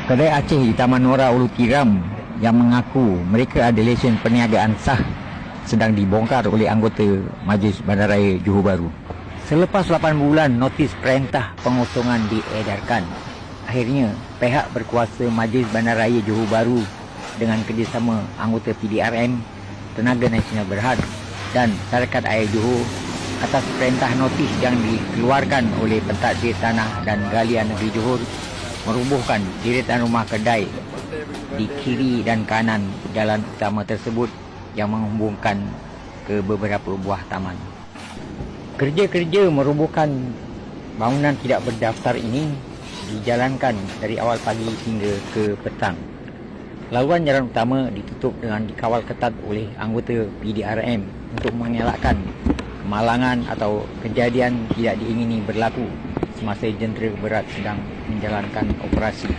Kedai Aceh di Taman Nora Ulu Tiram yang mengaku mereka ada lesen perniagaan sah sedang dibongkar oleh anggota Majlis Bandaraya Johor Bahru. Selepas 8 bulan notis perintah pengosongan diedarkan, akhirnya pihak berkuasa Majlis Bandaraya Johor Bahru dengan kerjasama anggota PDRM, Tenaga Nasional Berhad dan Syarikat Air Johor atas perintah notis yang dikeluarkan oleh Pentadbir Tanah dan Galian Negeri Johor merubuhkan deretan rumah kedai di kiri dan kanan jalan utama tersebut yang menghubungkan ke beberapa buah taman. Kerja-kerja merubuhkan bangunan tidak berdaftar ini dijalankan dari awal pagi hingga ke petang. Laluan jalan utama ditutup dengan dikawal ketat oleh anggota PDRM untuk mengelakkan kemalangan atau kejadian tidak diingini berlaku semasa jentera berat sedang menjalankan operasi.